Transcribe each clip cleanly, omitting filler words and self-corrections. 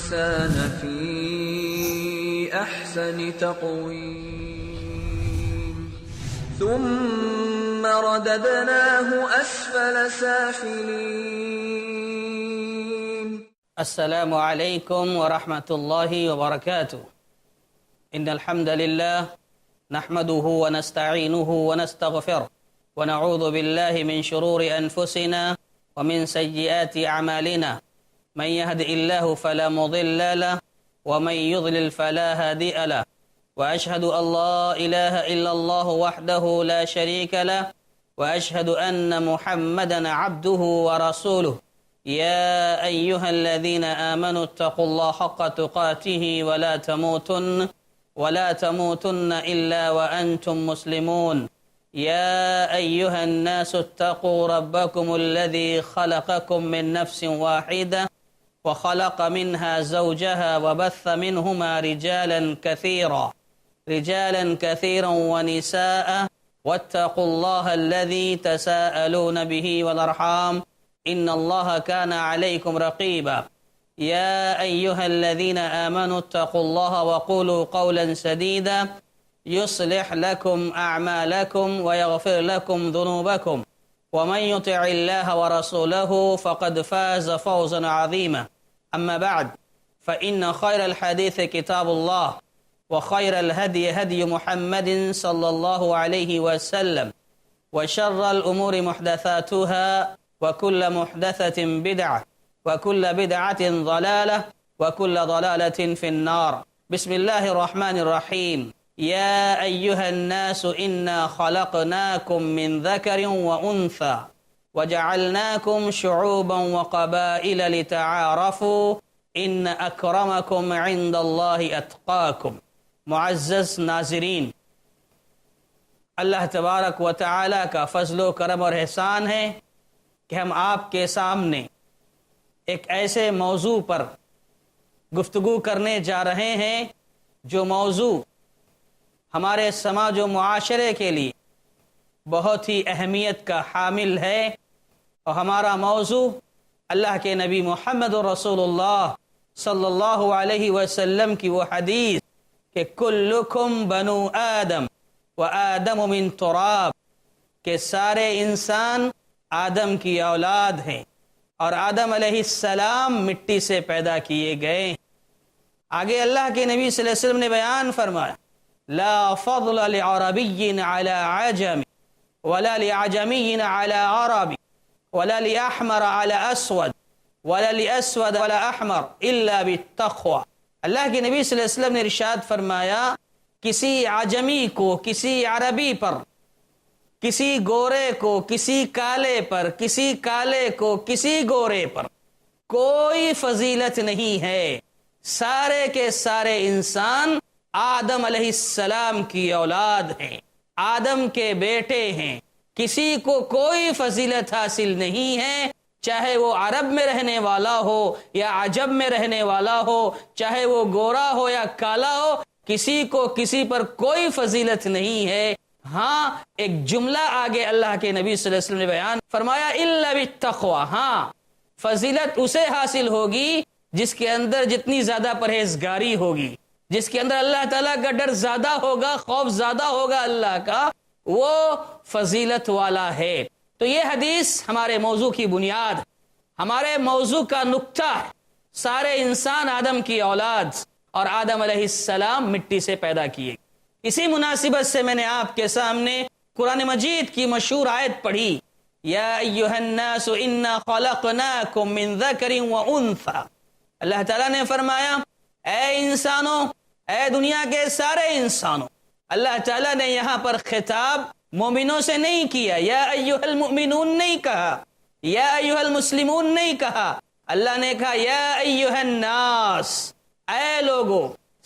الإنسان في أحسن تقويم ثم رددناه أسفل سافلين. السلام علیکم ورحمۃ اللہ وبرکاتہ. ان الحمد للہ نحمده ونستعینه ونستغفره ونعوذ باللہ من شرور انفسنا ومن سیئات اعمالنا من يهد الله فلا مضل له ومن يضلل فلا هادي له واشهد ان لا اله الا الله وحده لا شريك له واشهد ان محمدا عبده ورسوله. يا أيها الذين آمنوا اتقوا الله حق تقاته ولا تموتن إلا وأنتم مسلمون. يا أيها الناس اتقوا ربكم الذي خلقكم من نفس واحدة وخلق منها زوجها وبث منهما رجالا كثيرا ونساء واتقوا الله الذي تساءلون به والأرحام إن الله كان عليكم رقيبا. يا أيها الذين آمنوا اتقوا الله وقولوا قولا سديدا يصلح لكم أعمالكم ويغفر لكم ذنوبكم ومن يطع الله ورسوله فقد فاز فوزا عظيما. أما بعد فإن خير الحديث كتاب الله وخير الهدي هدي محمد صلى الله عليه وسلم وشر الأمور محدثاتها وكل محدثة بدعة وكل بدعة ضلالة وكل ضلالة في النار. بسم الله الرحمن الرحيم. يا أيها الناس إنا خلقناكم من ذكر وأنثى وجعلناكم شعوبا وقبائل لتعارفوا إن أكرمكم عند الله أتقاكم. معزز ناظرین، اللہ تبارک و تعالی کا فضل و کرم اور احسان ہے کہ ہم آپ کے سامنے ایک ایسے موضوع پر گفتگو کرنے جا رہے ہیں جو موضوع ہمارے سماج و معاشرے کے لیے بہت ہی اہمیت کا حامل ہے، اور ہمارا موضوع اللہ کے نبی محمد رسول اللہ صلی اللہ علیہ وسلم کی وہ حدیث کہ کلکم بنو آدم و آدم من تراب، کہ سارے انسان آدم کی اولاد ہیں اور آدم علیہ السلام مٹی سے پیدا کیے گئے. آگے اللہ کے نبی صلی اللہ علیہ وسلم نے بیان فرمایا لا فضل لعربی علی عجم ولا لعجمی علی عربی ولا لأحمر علی اسود ولا لأسود ولا احمر الا بالتقوى. اللہ کے نبی صلی اللہ علیہ وسلم نے ارشاد فرمایا کسی عجمی کو، کسی عربی پر، کسی گورے کو کسی کالے پر، کسی کالے کو کسی گورے پر کوئی فضیلت نہیں ہے. سارے کے سارے انسان آدم علیہ السلام کی اولاد ہیں، آدم کے بیٹے ہیں. کسی کو کوئی فضیلت حاصل نہیں ہے، چاہے وہ عرب میں رہنے والا ہو یا عجم میں رہنے والا ہو، چاہے وہ گورا ہو یا کالا ہو، کسی کو کسی پر کوئی فضیلت نہیں ہے. ہاں ایک جملہ آگے اللہ کے نبی صلی اللہ علیہ وسلم نے بیان فرمایا الا بالتقوی. ہاں فضیلت اسے حاصل ہوگی جس کے اندر جتنی زیادہ پرہیزگاری ہوگی، جس کے اندر اللہ تعالیٰ کا ڈر زیادہ ہوگا، خوف زیادہ ہوگا اللہ کا، وہ فضیلت والا ہے. تو یہ حدیث ہمارے موضوع کی بنیاد، ہمارے موضوع کا نقطہ ہے. سارے انسان آدم کی اولاد اور آدم علیہ السلام مٹی سے پیدا کیے. اسی مناسبت سے میں نے آپ کے سامنے قرآن مجید کی مشہور آیت پڑھی یا ایھا الناس انا خلقناکم من ذکر و انثی. اللہ تعالیٰ نے فرمایا اے انسانوں، اے دنیا کے سارے انسانوں. اللہ تعالیٰ نے یہاں پر خطاب مومنوں سے نہیں کیا، یا ایھا المؤمنون نہیں کہا، یا ایھا المسلمون نہیں کہا. اللہ نے کہا یا ایھا الناس، اے لوگو،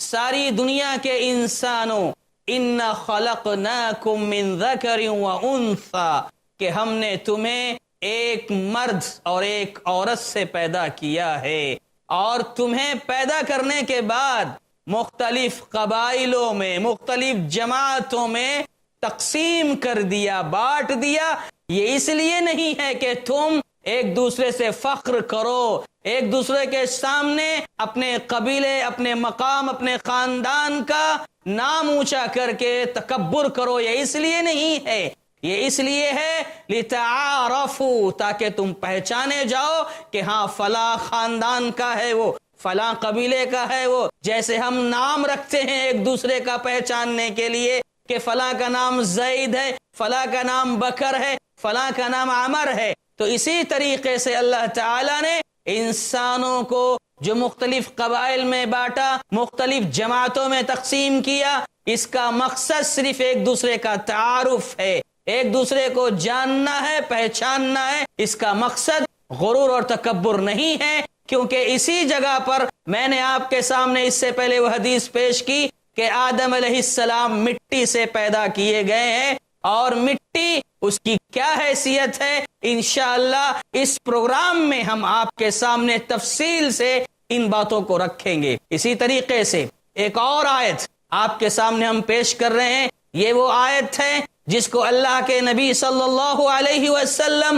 ساری دنیا کے انسانوں، انا خلقناکم من ذکر و انثی، کہ ہم نے تمہیں ایک مرد اور ایک عورت سے پیدا کیا ہے، اور تمہیں پیدا کرنے کے بعد مختلف قبائلوں میں، مختلف جماعتوں میں تقسیم کر دیا، بانٹ دیا. یہ اس لیے نہیں ہے کہ تم ایک دوسرے سے فخر کرو، ایک دوسرے کے سامنے اپنے قبیلے، اپنے مقام، اپنے خاندان کا نام اونچا کر کے تکبر کرو. یہ اس لیے نہیں ہے، یہ اس لیے ہے لتعارفوا، تاکہ تم پہچانے جاؤ کہ ہاں فلاں خاندان کا ہے وہ، فلاں قبیلے کا ہے وہ. جیسے ہم نام رکھتے ہیں ایک دوسرے کا پہچاننے کے لیے کہ فلاں کا نام زید ہے، فلاں کا نام بکر ہے، فلاں کا نام عمر ہے، تو اسی طریقے سے اللہ تعالیٰ نے انسانوں کو جو مختلف قبائل میں بانٹا، مختلف جماعتوں میں تقسیم کیا، اس کا مقصد صرف ایک دوسرے کا تعارف ہے، ایک دوسرے کو جاننا ہے، پہچاننا ہے. اس کا مقصد غرور اور تکبر نہیں ہے، کیونکہ اسی جگہ پر میں نے آپ کے سامنے اس سے پہلے وہ حدیث پیش کی کہ آدم علیہ السلام مٹی سے پیدا کیے گئے ہیں، اور مٹی اس کی کیا حیثیت ہے انشاءاللہ اس پروگرام میں ہم آپ کے سامنے تفصیل سے ان باتوں کو رکھیں گے. اسی طریقے سے ایک اور آیت آپ کے سامنے ہم پیش کر رہے ہیں. یہ وہ آیت ہے جس کو اللہ کے نبی صلی اللہ علیہ وسلم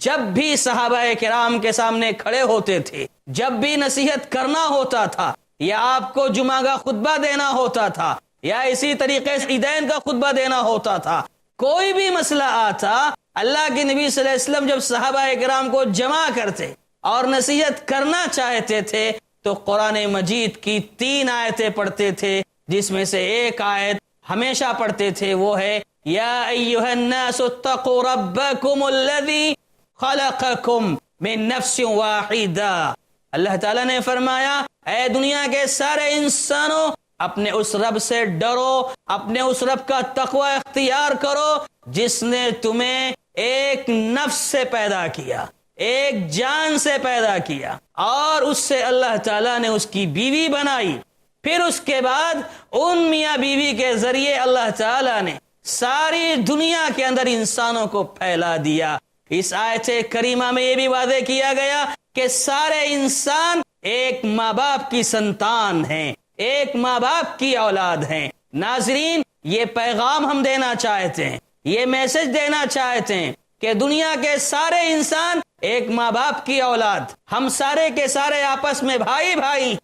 جب بھی صحابہ کرام کے سامنے کھڑے ہوتے تھے، جب بھی نصیحت کرنا ہوتا تھا، یا آپ کو جمعہ کا خطبہ دینا ہوتا تھا، یا اسی طریقے سے عیدین کا خطبہ دینا ہوتا تھا، کوئی بھی مسئلہ آتا، اللہ کے نبی صلی اللہ علیہ وسلم جب صحابہ کرام کو جمع کرتے اور نصیحت کرنا چاہتے تھے تو قرآن مجید کی 3 آیتیں پڑھتے تھے، جس میں سے ایک آیت ہمیشہ پڑھتے تھے، وہ ہے یا ایھا الناس اتقوا ربکم الذی خلقکم من نفس واحدہ. اللہ تعالیٰ نے فرمایا اے دنیا کے سارے انسانوں، اپنے اس رب سے ڈرو، اپنے اس رب کا تقوی اختیار کرو جس نے تمہیں ایک نفس سے پیدا کیا، ایک جان سے پیدا کیا، اور اس سے اللہ تعالیٰ نے اس کی بیوی بنائی. پھر اس کے بعد ان میاں بیوی کے ذریعے اللہ تعالیٰ نے ساری دنیا کے اندر انسانوں کو پھیلا دیا. اس آیت کریمہ میں یہ بھی واضح کیا گیا کہ سارے انسان ایک ماں باپ کی سنتان ہیں، ایک ماں باپ کی اولاد ہیں. ناظرین، یہ پیغام ہم دینا چاہتے ہیں، یہ میسج دینا چاہتے ہیں کہ دنیا کے سارے انسان ایک ماں باپ کی اولاد، ہم سارے کے سارے آپس میں بھائی بھائی،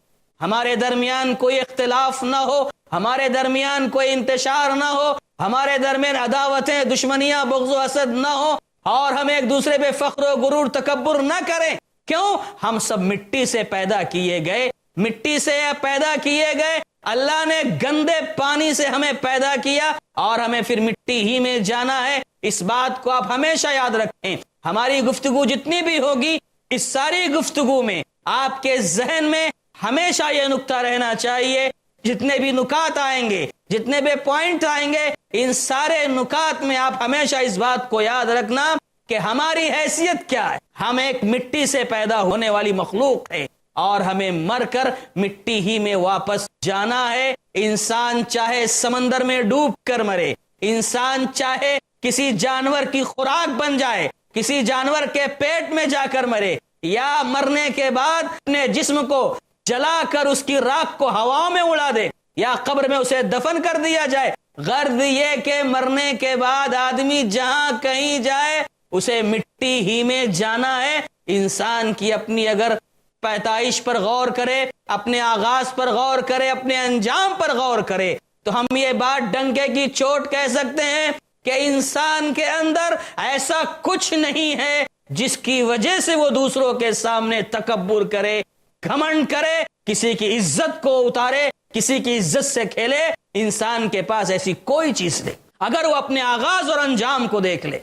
ہمارے درمیان کوئی اختلاف نہ ہو، ہمارے درمیان کوئی انتشار نہ ہو، ہمارے درمیان عداوتیں، دشمنیاں، بغض و حسد نہ ہو، اور ہم ایک دوسرے پہ فخر و غرور تکبر نہ کریں. کیوں؟ ہم سب مٹی سے پیدا کیے گئے، مٹی سے پیدا کیے گئے. اللہ نے گندے پانی سے ہمیں پیدا کیا اور ہمیں پھر مٹی ہی میں جانا ہے. اس بات کو آپ ہمیشہ یاد رکھیں. ہماری گفتگو جتنی بھی ہوگی، اس ساری گفتگو میں آپ کے ذہن میں ہمیشہ یہ نقطہ رہنا چاہیے، جتنے بھی نکات آئیں گے، جتنے بھی پوائنٹ آئیں گے، ان سارے نکات میں آپ ہمیشہ اس بات کو یاد رکھنا کہ ہماری حیثیت کیا ہے. ہم ایک مٹی سے پیدا ہونے والی مخلوق ہے اور ہمیں مر کر مٹی ہی میں واپس جانا ہے. انسان چاہے سمندر میں ڈوب کر مرے، انسان چاہے کسی جانور کی خوراک بن جائے، کسی جانور کے پیٹ میں جا کر مرے، یا مرنے کے بعد اپنے جسم کو جلا کر اس کی راکھ کو ہوا میں اڑا دے، یا قبر میں اسے دفن کر دیا جائے. غرض یہ کہ مرنے کے بعد آدمی جہاں کہیں جائے اسے مٹی ہی میں جانا ہے. انسان کی اپنی اگر پیدائش پر غور کرے، اپنے آغاز پر غور کرے، اپنے انجام پر غور کرے، تو ہم یہ بات ڈنکے کی چوٹ کہہ سکتے ہیں کہ انسان کے اندر ایسا کچھ نہیں ہے جس کی وجہ سے وہ دوسروں کے سامنے تکبر کرے، گھمنڈ کرے، کسی کی عزت کو اتارے، کسی کی عزت سے کھیلے. انسان کے پاس ایسی کوئی چیز نہیں اگر وہ اپنے آغاز اور انجام کو دیکھ لے.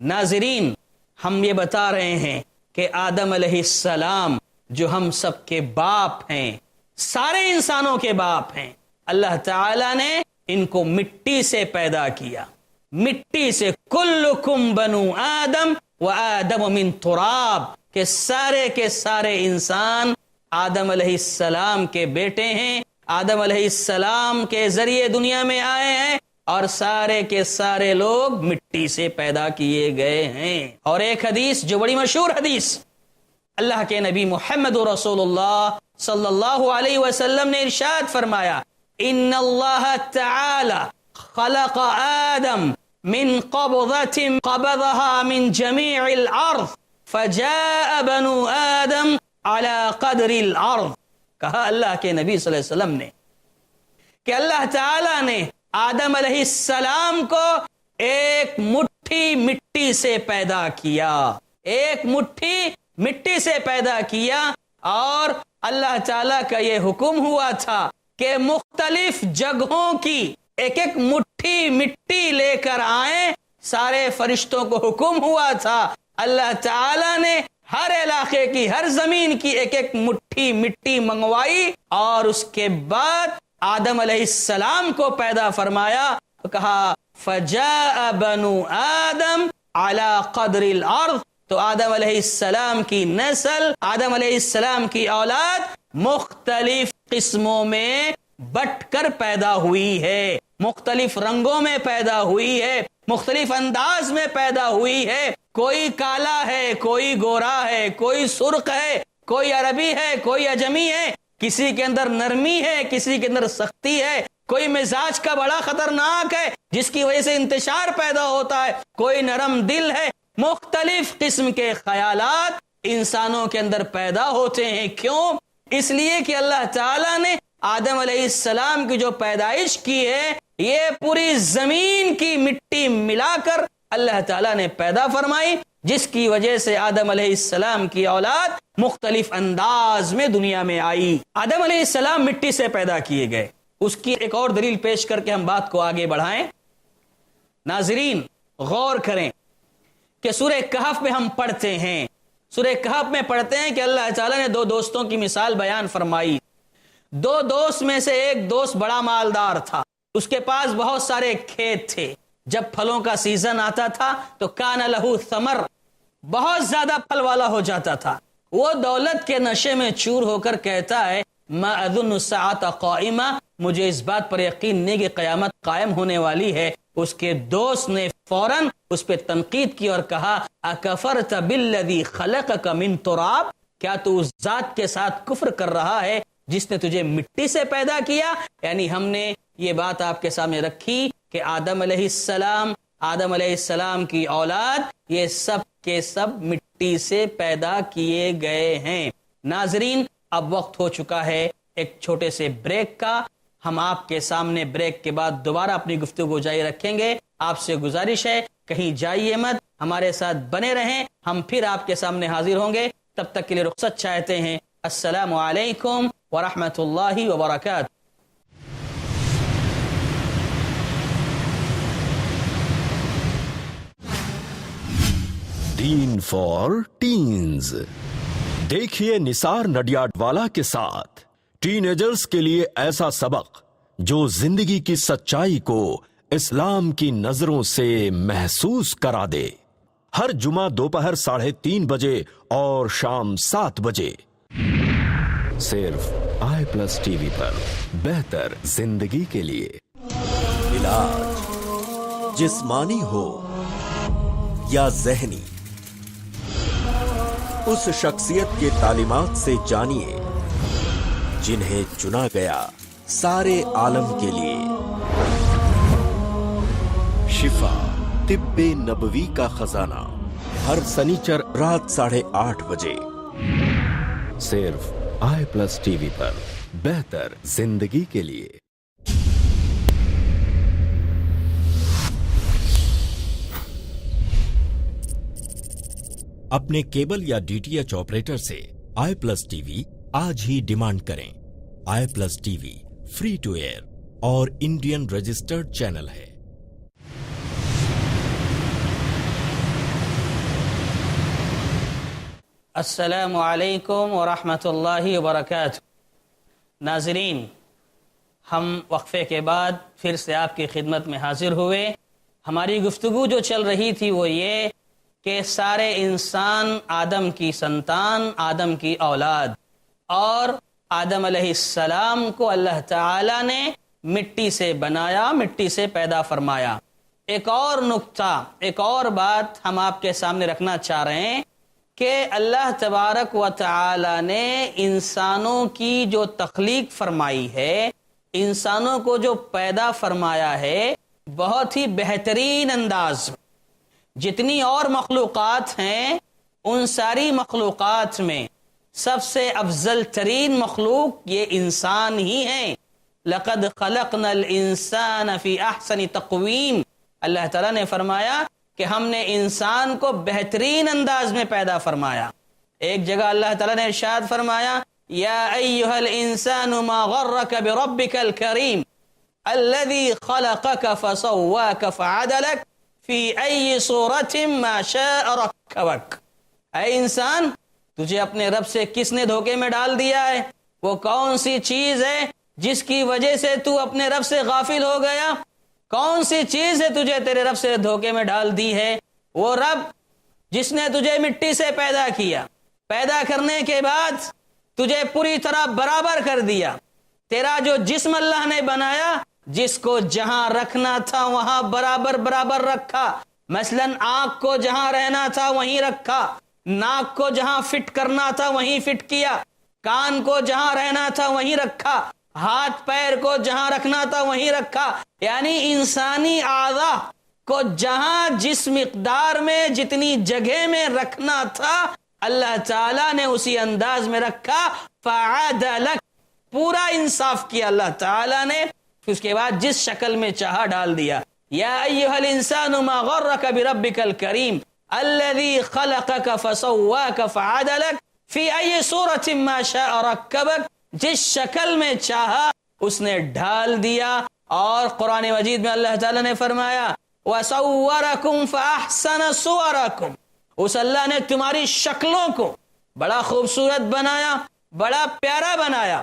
ناظرین، ہم یہ بتا رہے ہیں کہ آدم علیہ السلام جو ہم سب کے باپ ہیں، سارے انسانوں کے باپ ہیں، اللہ تعالی نے ان کو مٹی سے پیدا کیا. مٹی سے کلکم بنو آدم و آدم من تراب، کہ سارے کے سارے انسان آدم علیہ السلام کے بیٹے ہیں، آدم علیہ السلام کے ذریعے دنیا میں آئے ہیں، اور سارے کے سارے لوگ مٹی سے پیدا کیے گئے ہیں. اور ایک حدیث جو بڑی مشہور حدیث، اللہ کے نبی محمد رسول اللہ صلی اللہ علیہ وسلم نے ارشاد فرمایا ان اللہ تعالی خلق آدم من قبضة قبضها من جميع الارض فجاء بنو آدم علی قدر الارض، کہا اللہ کے نبی صلی اللہ علیہ وسلم نے کہ اللہ تعالی نے آدم علیہ السلام کو ایک مٹھی مٹی سے پیدا کیا، ایک مٹھی مٹی سے پیدا کیا، اور اللہ تعالیٰ کا یہ حکم ہوا تھا کہ مختلف جگہوں کی ایک ایک مٹھی مٹی لے کر آئیں۔ سارے فرشتوں کو حکم ہوا تھا، اللہ تعالیٰ نے ہر علاقے کی، ہر زمین کی ایک ایک مٹھی مٹی منگوائی، اور اس کے بعد آدم علیہ السلام کو پیدا فرمایا۔ کہا فجاء بنو آدم علی قدر الارض، تو آدم علیہ السلام کی نسل، آدم علیہ السلام کی اولاد مختلف قسموں میں بٹ کر پیدا ہوئی ہے، مختلف رنگوں میں پیدا ہوئی ہے، مختلف انداز میں پیدا ہوئی ہے۔ کوئی کالا ہے، کوئی گورا ہے، کوئی سرخ ہے، کوئی عربی ہے، کوئی عجمی ہے، کسی کے اندر نرمی ہے، کسی کے اندر سختی ہے، کوئی مزاج کا بڑا خطرناک ہے جس کی وجہ سے انتشار پیدا ہوتا ہے، کوئی نرم دل ہے۔ مختلف قسم کے خیالات انسانوں کے اندر پیدا ہوتے ہیں۔ کیوں؟ اس لیے کہ اللہ تعالیٰ نے آدم علیہ السلام کی جو پیدائش کی ہے، یہ پوری زمین کی مٹی ملا کر اللہ تعالیٰ نے پیدا فرمائی، جس کی وجہ سے آدم علیہ السلام کی اولاد مختلف انداز میں دنیا میں آئی۔ آدم علیہ السلام مٹی سے پیدا کیے گئے۔ اس کی ایک اور دلیل پیش کر کے ہم بات کو آگے بڑھائیں۔ ناظرین غور کریں کہ سورہ کہف میں ہم پڑھتے ہیں، سورہ کہف میں پڑھتے ہیں کہ اللہ تعالیٰ نے دو دوستوں کی مثال بیان فرمائی۔ دو دوست میں سے ایک دوست بڑا مالدار تھا، اس کے پاس بہت سارے کھیت تھے۔ جب پھلوں کا سیزن آتا تھا تو کان لہو ثمر، بہت زیادہ پھل والا ہو جاتا تھا۔ وہ دولت کے نشے میں چور ہو کر کہتا ہے ما اظن الساعۃ قائمہ، مجھے اس بات پر یقین نہیں کہ قیامت قائم ہونے والی ہے۔ اس کے دوست نے فوراً اس پہ تنقید کی اور کہا اکفرت بالذی خلقک من تراب، کیا تو اس ذات کے ساتھ کفر کر رہا ہے جس نے تجھے مٹی سے پیدا کیا؟ یعنی ہم نے یہ بات آپ کے سامنے رکھی کہ آدم علیہ السلام کی اولاد یہ سب کے سب مٹی سے پیدا کیے گئے ہیں۔ ناظرین اب وقت ہو چکا ہے ایک چھوٹے سے بریک کا۔ ہم آپ کے سامنے بریک کے بعد دوبارہ اپنی گفتگو جاری رکھیں گے۔ آپ سے گزارش ہے کہیں جائیے مت، ہمارے ساتھ بنے رہیں، ہم پھر آپ کے سامنے حاضر ہوں گے۔ تب تک کے لیے رخصت چاہتے ہیں۔ السلام علیکم ورحمۃ اللہ وبرکاتہ۔ دین فار ٹینز، دیکھیے نثار نڈیاڈ والا کے ساتھ ٹین ایجرز کے لیے ایسا سبق جو زندگی کی سچائی کو اسلام کی نظروں سے محسوس کرا دے۔ ہر جمعہ دوپہر 3:30 بجے اور شام 7 بجے صرف i+TV پر، بہتر زندگی کے لیے۔ علاج جسمانی ہو یا ذہنی، اس شخصیت کے تعلیمات سے جانیے جنہیں چنا گیا سارے عالم کے لیے۔ شفا طب نبوی کا خزانہ، ہر سنیچر رات 8:30 بجے صرف i+TV پر، بہتر زندگی کے لیے۔ اپنے کیبل یا DTH آپریٹر سے i+TV آج ہی ڈیمانڈ کریں۔ i+TV فری ٹو ایئر اور انڈین رجسٹرڈ چینل ہے۔ السلام علیکم ورحمۃ اللہ وبرکاتہ۔ ناظرین ہم وقفے کے بعد پھر سے آپ کی خدمت میں حاضر ہوئے۔ ہماری گفتگو جو چل رہی تھی وہ یہ کہ سارے انسان آدم کی سنتان، آدم کی اولاد، اور آدم علیہ السلام کو اللہ تعالی نے مٹی سے بنایا، مٹی سے پیدا فرمایا۔ ایک اور نکتہ، ایک اور بات ہم آپ کے سامنے رکھنا چاہ رہے ہیں کہ اللہ تبارک و تعالی نے انسانوں کی جو تخلیق فرمائی ہے، انسانوں کو جو پیدا فرمایا ہے، بہت ہی بہترین انداز میں۔ جتنی اور مخلوقات ہیں ان ساری مخلوقات میں سب سے افضل ترین مخلوق یہ انسان ہی ہیں. لقد خلقنا الانسان فی احسن تقویم. اللہ تعالیٰ نے فرمایا کہ ہم نے انسان کو بہترین انداز میں پیدا فرمایا. ایک جگہ اللہ تعالیٰ نے ارشاد فرمایا یا ایھا الانسان ما غرک بربک الکریم الذی خلقک فسواک فعدلک فی ای صورت ما شاء رکبک. اے انسان، تجھے اپنے رب سے کس نے دھوکے میں ڈال دیا ہے؟ وہ کون سی چیز ہے جس کی وجہ سے تو اپنے رب سے غافل ہو گیا؟ کون سی چیز ہے تجھے تیرے رب سے دھوکے میں ڈال دی ہے؟ وہ رب جس نے تجھے مٹی سے پیدا کیا، پیدا کرنے کے بعد تجھے پوری طرح برابر کر دیا. تیرا جو جسم اللہ نے بنایا، جس کو جہاں رکھنا تھا وہاں برابر برابر رکھا. مثلا آنکھ کو جہاں رہنا تھا وہیں رکھا، ناک کو جہاں فٹ کرنا تھا وہیں فٹ کیا، کان کو جہاں رہنا تھا وہیں رکھا، ہاتھ پیر کو جہاں رکھنا تھا وہیں رکھا. یعنی انسانی اعضاء کو جہاں جس مقدار میں جتنی جگہ میں رکھنا تھا اللہ تعالیٰ نے اسی انداز میں رکھا. فعدلک، پورا انصاف کیا اللہ تعالیٰ نے. اس کے بعد جس شکل میں چاہا ڈال دیا. یا ایھا الانسان ما غرک بربک الکریم الذی خلقک فسواک فعدلک فی ای صورت ما شاء رکبک. جس شکل میں چاہا اس نے ڈال دیا. اور قرآن مجید میں اللہ تعالیٰ نے فرمایا وَصَوَّرَكُمْ فَأَحْسَنَ صُوَرَكُمْ. اس اللہ نے تمہاری شکلوں کو بڑا خوبصورت بنایا، بڑا پیارا بنایا.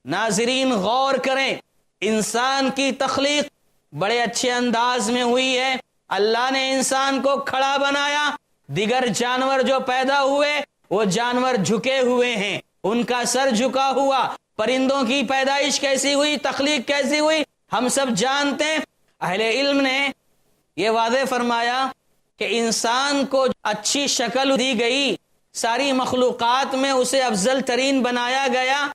ناظرین غور کریں، انسان کی تخلیق بڑے اچھے انداز میں ہوئی ہے. اللہ نے انسان کو کھڑا بنایا. دیگر جانور جو پیدا ہوئے وہ جانور جھکے ہوئے ہیں، ان کا سر جھکا ہوا. پرندوں کی پیدائش کیسی ہوئی، تخلیق کیسی ہوئی، ہم سب جانتے ہیں. اہل علم نے یہ واضح فرمایا کہ انسان کو اچھی شکل دی گئی، ساری مخلوقات میں اسے افضل ترین بنایا گیا.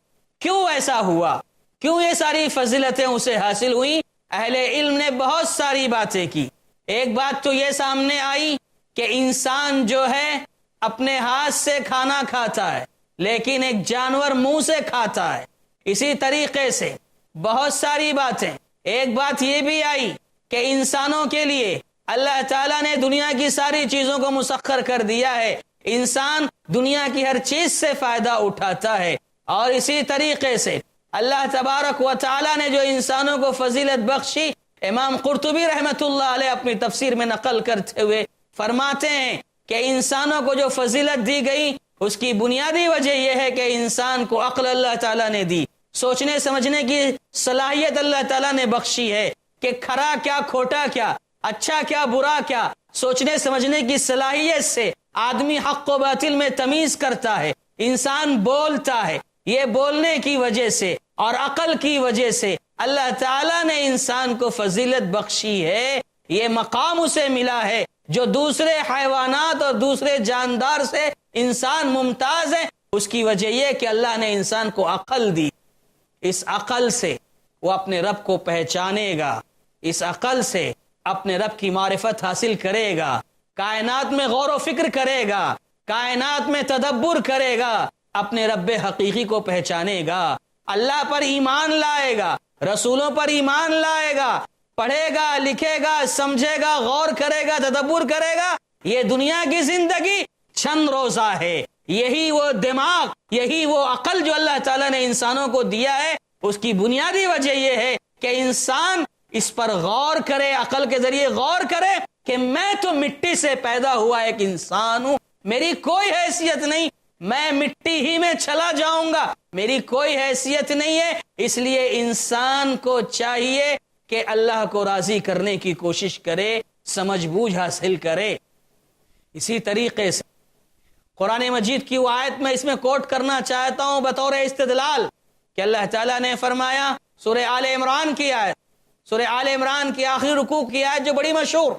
کیوں ایسا ہوا؟ کیوں یہ ساری فضیلتیں اسے حاصل ہوئیں؟ اہل علم نے بہت ساری باتیں کی. ایک بات تو یہ سامنے آئی کہ انسان جو ہے اپنے ہاتھ سے کھانا کھاتا ہے، لیکن ایک جانور منہ سے کھاتا ہے. اسی طریقے سے بہت ساری باتیں. ایک بات یہ بھی آئی کہ انسانوں کے لیے اللہ تعالیٰ نے دنیا کی ساری چیزوں کو مسخر کر دیا ہے. انسان دنیا کی ہر چیز سے فائدہ اٹھاتا ہے. اور اسی طریقے سے اللہ تبارک و تعالیٰ نے جو انسانوں کو فضیلت بخشی، امام قرطبی رحمت اللہ علیہ اپنی تفسیر میں نقل کرتے ہوئے فرماتے ہیں کہ انسانوں کو جو فضیلت دی گئی اس کی بنیادی وجہ یہ ہے کہ انسان کو عقل اللہ تعالیٰ نے دی، سوچنے سمجھنے کی صلاحیت اللہ تعالیٰ نے بخشی ہے کہ کھرا کیا کھوٹا کیا، اچھا کیا برا کیا. سوچنے سمجھنے کی صلاحیت سے آدمی حق و باطل میں تمیز کرتا ہے، انسان بولتا ہے. یہ بولنے کی وجہ سے اور عقل کی وجہ سے اللہ تعالیٰ نے انسان کو فضیلت بخشی ہے. یہ مقام اسے ملا ہے جو دوسرے حیوانات اور دوسرے جاندار سے انسان ممتاز ہے. اس کی وجہ یہ کہ اللہ نے انسان کو عقل دی. اس عقل سے وہ اپنے رب کو پہچانے گا، اس عقل سے اپنے رب کی معرفت حاصل کرے گا، کائنات میں غور و فکر کرے گا، کائنات میں تدبر کرے گا، اپنے رب حقیقی کو پہچانے گا، اللہ پر ایمان لائے گا، رسولوں پر ایمان لائے گا، پڑھے گا، لکھے گا، سمجھے گا، غور کرے گا، تدبر کرے گا. یہ دنیا کی زندگی چند روزہ ہے. یہی وہ دماغ، یہی وہ عقل جو اللہ تعالیٰ نے انسانوں کو دیا ہے، اس کی بنیادی وجہ یہ ہے کہ انسان اس پر غور کرے، عقل کے ذریعے غور کرے کہ میں تو مٹی سے پیدا ہوا ایک انسان ہوں، میری کوئی حیثیت نہیں، میں مٹی ہی میں چلا جاؤں گا، میری کوئی حیثیت نہیں ہے. اس لیے انسان کو چاہیے کہ اللہ کو راضی کرنے کی کوشش کرے، سمجھ بوجھ حاصل کرے. اسی طریقے سے قرآن مجید کی وہ آیت میں اس میں کوٹ کرنا چاہتا ہوں بطور استدلال کہ اللہ تعالیٰ نے فرمایا سورہ آل عمران کی آیت، سورہ آل عمران کی آخری رکوع کی آیت جو بڑی مشہور،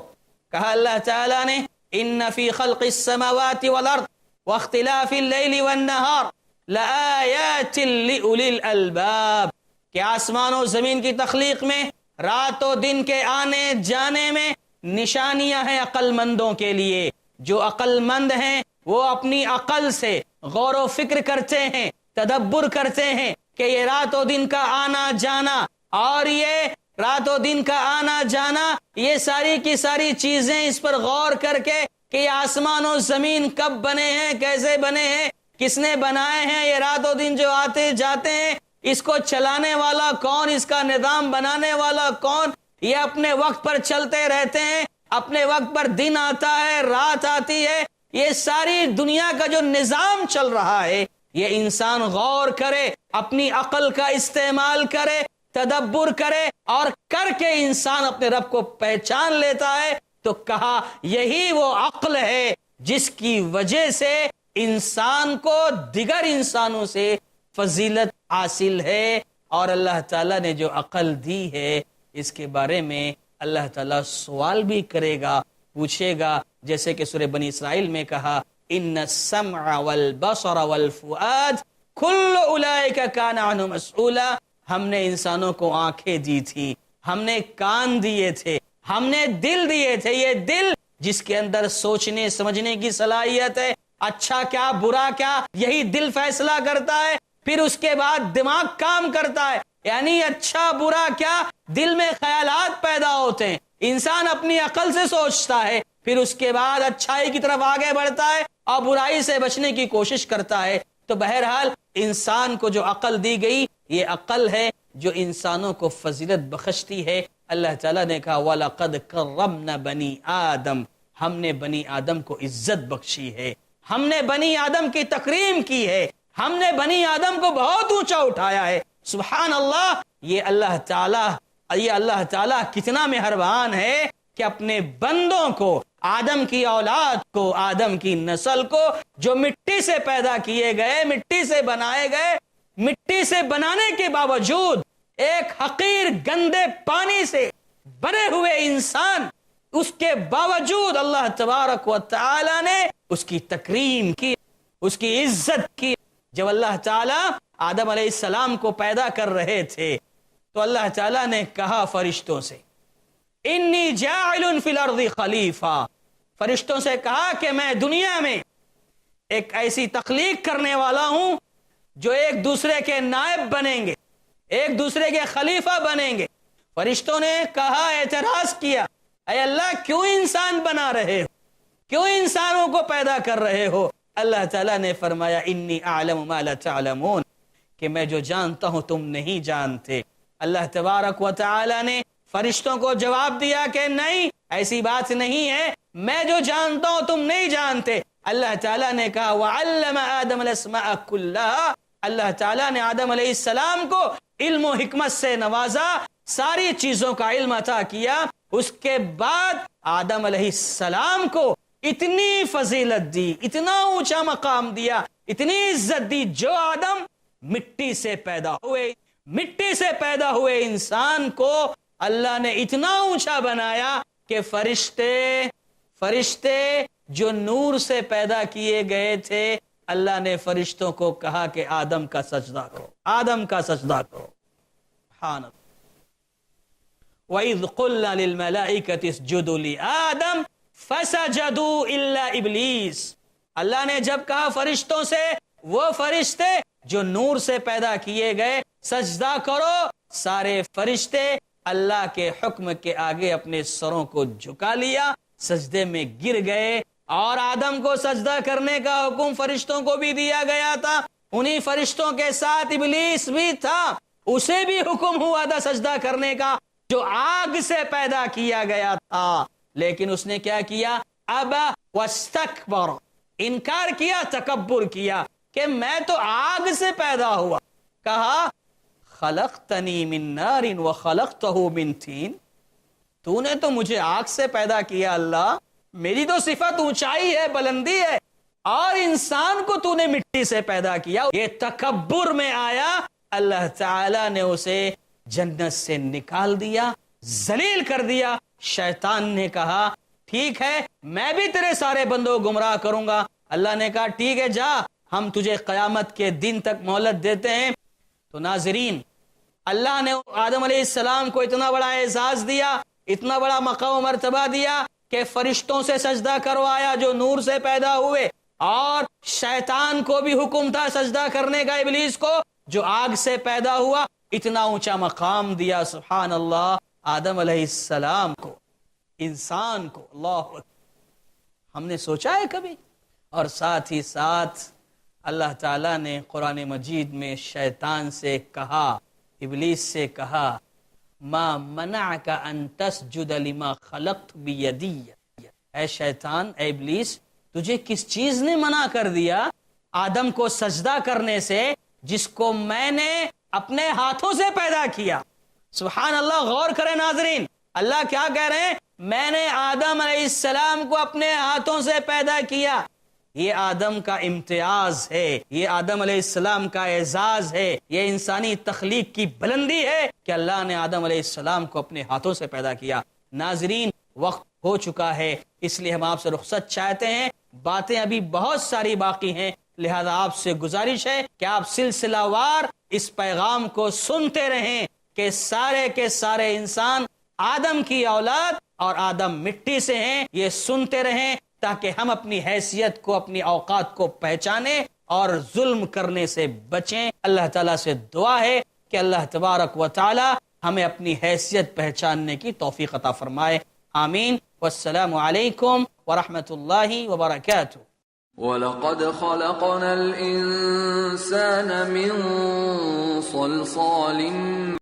کہا اللہ تعالیٰ نے ان فی خلق السماوات والارض واختلاف اللیل والنہار لآیات لأولی الالباب، کہ آسمان و زمین کی تخلیق میں، رات و دن کے آنے جانے میں نشانیاں ہیں عقل مندوں کے لیے. جو عقل مند ہیں وہ اپنی عقل سے غور و فکر کرتے ہیں، تدبر کرتے ہیں کہ یہ رات و دن کا آنا جانا، اور یہ رات و دن کا آنا جانا، یہ ساری کی ساری چیزیں اس پر غور کر کے کہ یہ آسمان و زمین کب بنے ہیں، کیسے بنے ہیں، کس نے بنائے ہیں، یہ رات و دن جو آتے جاتے ہیں اس کو چلانے والا کون، اس کا نظام بنانے والا کون، یہ اپنے وقت پر چلتے رہتے ہیں، اپنے وقت پر دن آتا ہے، رات آتی ہے، یہ ساری دنیا کا جو نظام چل رہا ہے یہ انسان غور کرے، اپنی عقل کا استعمال کرے، تدبر کرے، اور کر کے انسان اپنے رب کو پہچان لیتا ہے۔ تو کہا یہی وہ عقل ہے جس کی وجہ سے انسان کو دیگر انسانوں سے فضیلت حاصل ہے، اور اللہ تعالیٰ نے جو عقل دی ہے اس کے بارے میں اللہ تعالیٰ سوال بھی کرے گا، پوچھے گا، جیسے کہ سورہ بنی اسرائیل میں کہا ان السمع والبصر والفؤاد کل اولئک کان عنہ مسئولا، ہم نے انسانوں کو آنکھیں دی تھی، ہم نے کان دیے تھے، ہم نے دل دیے تھے، یہ دل جس کے اندر سوچنے سمجھنے کی صلاحیت ہے، اچھا کیا برا کیا یہی دل فیصلہ کرتا ہے، پھر اس کے بعد دماغ کام کرتا ہے، یعنی اچھا برا کیا دل میں خیالات پیدا ہوتے ہیں، انسان اپنی عقل سے سوچتا ہے، پھر اس کے بعد اچھائی کی طرف آگے بڑھتا ہے اور برائی سے بچنے کی کوشش کرتا ہے۔ تو بہرحال انسان کو جو عقل دی گئی یہ عقل ہے جو انسانوں کو فضیلت بخشتی ہے۔ اللہ تعالیٰ نے کہا وَلَقَدْ كَرَّمْنَا بَنِي آدم، ہم نے بنی آدم کو عزت بخشی ہے، ہم نے بنی آدم کی تکریم کی ہے، ہم نے بنی آدم کو بہت اونچا اٹھایا ہے۔ سبحان اللہ، یہ اللہ تعالیٰ کتنا مہربان ہے کہ اپنے بندوں کو، آدم کی اولاد کو، آدم کی نسل کو جو مٹی سے پیدا کیے گئے، مٹی سے بنائے گئے، مٹی سے بنانے کے باوجود ایک حقیر گندے پانی سے بنے ہوئے انسان، اس کے باوجود اللہ تبارک و تعالی نے اس کی تکریم کی، اس کی عزت کی۔ جب اللہ تعالی آدم علیہ السلام کو پیدا کر رہے تھے تو اللہ تعالی نے کہا فرشتوں سے انی جاعل فی الارض خلیفہ، فرشتوں سے کہا کہ میں دنیا میں ایک ایسی تخلیق کرنے والا ہوں جو ایک دوسرے کے نائب بنیں گے، ایک دوسرے کے خلیفہ بنیں گے۔ فرشتوں نے کہا، اعتراض کیا، اے اللہ کیوں انسان بنا رہے ہو، کیوں انسانوں کو پیدا کر رہے ہو؟ اللہ تعالیٰ نے فرمایا انی اعلم ما لا تعلمون، کہ میں جو جانتا ہوں تم نہیں جانتے۔ اللہ تبارک و تعالی نے فرشتوں کو جواب دیا کہ نہیں، ایسی بات نہیں ہے، میں جو جانتا ہوں تم نہیں جانتے۔ اللہ تعالیٰ نے کہا وَعَلَّمَ آدَمَ الْأَسْمَاءَ كُلَّهَا، اللہ تعالیٰ نے آدم علیہ السلام کو علم و حکمت سے نوازا، ساری چیزوں کا علم عطا کیا۔ اس کے بعد آدم علیہ السلام کو اتنی فضیلت دی، اتنا اونچا مقام دیا، اتنی عزت دی، جو آدم مٹی سے پیدا ہوئے، مٹی سے پیدا ہوئے انسان کو اللہ نے اتنا اونچا بنایا کہ فرشتے جو نور سے پیدا کیے گئے تھے، اللہ نے فرشتوں کو کہا کہ آدم کا سجدہ کرو، آدم کا سجدہ کرو۔ سبحان اللہ۔ وَإِذْ قُلْنَا لِلْمَلَائِكَةِ اسْجُدُوا لِآدَمَ فَسَجَدُوا إِلَّا إِبْلِيسَ، اللہ نے جب کہا فرشتوں سے، وہ فرشتے جو نور سے پیدا کیے گئے، سجدہ کرو، سارے فرشتے اللہ کے حکم کے آگے اپنے سروں کو جھکا لیا، سجدے میں گر گئے، اور آدم کو سجدہ کرنے کا حکم فرشتوں کو بھی دیا گیا تھا، انہی فرشتوں کے ساتھ ابلیس بھی تھا، اسے بھی حکم ہوا تھا سجدہ کرنے کا، جو آگ سے پیدا کیا گیا تھا، لیکن اس نے کیا کیا؟ ابا واستکبر، انکار کیا، تکبر کیا کہ میں تو آگ سے پیدا ہوا۔ کہا خلقتنی من نار وخلقتہ من طین، تو نے تو مجھے آگ سے پیدا کیا اللہ، میری تو صفت اونچائی ہے، بلندی ہے، اور انسان کو تو نے مٹی سے پیدا کیا۔ یہ تکبر میں آیا، اللہ تعالی نے اسے جنت سے نکال دیا، ذلیل کر دیا۔ شیطان نے کہا ٹھیک ہے میں بھی تیرے سارے بندوں کو گمراہ کروں گا۔ اللہ نے کہا ٹھیک ہے جا، ہم تجھے قیامت کے دن تک مہلت دیتے ہیں۔ تو ناظرین، اللہ نے آدم علیہ السلام کو اتنا بڑا اعزاز دیا، اتنا بڑا مقام و مرتبہ دیا کہ فرشتوں سے سجدہ کروایا جو نور سے پیدا ہوئے، اور شیطان کو بھی حکم تھا سجدہ کرنے کا، ابلیس کو جو آگ سے پیدا ہوا، اتنا اونچا مقام دیا سبحان اللہ آدم علیہ السلام کو، انسان کو. اللہ اکبر. ہم نے سوچا ہے کبھی؟ اور ساتھ ہی ساتھ اللہ تعالیٰ نے قرآن مجید میں شیطان سے کہا، ابلیس سے کہا، ما منعک ان تسجد لما خلقت بیدی، اے شیطان، اے ابلیس، تجھے کس چیز نے منع کر دیا آدم کو سجدہ کرنے سے جس کو میں نے اپنے ہاتھوں سے پیدا کیا. سبحان اللہ. غور کریں ناظرین، اللہ کیا کہہ رہے ہیں؟ میں نے آدم علیہ السلام کو اپنے ہاتھوں سے پیدا کیا. یہ آدم کا امتیاز ہے، یہ آدم علیہ السلام کا اعزاز ہے، یہ انسانی تخلیق کی بلندی ہے کہ اللہ نے آدم علیہ السلام کو اپنے ہاتھوں سے پیدا کیا. ناظرین وقت ہو چکا ہے، اس لیے ہم آپ سے رخصت چاہتے ہیں. باتیں ابھی بہت ساری باقی ہیں، لہذا آپ سے گزارش ہے کہ آپ سلسلہ وار اس پیغام کو سنتے رہیں کہ سارے کے سارے انسان آدم کی اولاد اور آدم مٹی سے ہیں. یہ سنتے رہیں تاکہ ہم اپنی حیثیت کو، اپنی اوقات کو پہچانیں اور ظلم کرنے سے بچیں. اللہ تعالیٰ سے دعا ہے کہ اللہ تبارک و تعالی ہمیں اپنی حیثیت پہچاننے کی توفیق عطا فرمائے. آمین. والسلام علیکم ورحمۃ اللہ وبرکاتہ. وَلَقَدْ خَلَقْنَا الْإِنسَانَ مِنْ صَلْصَالٍ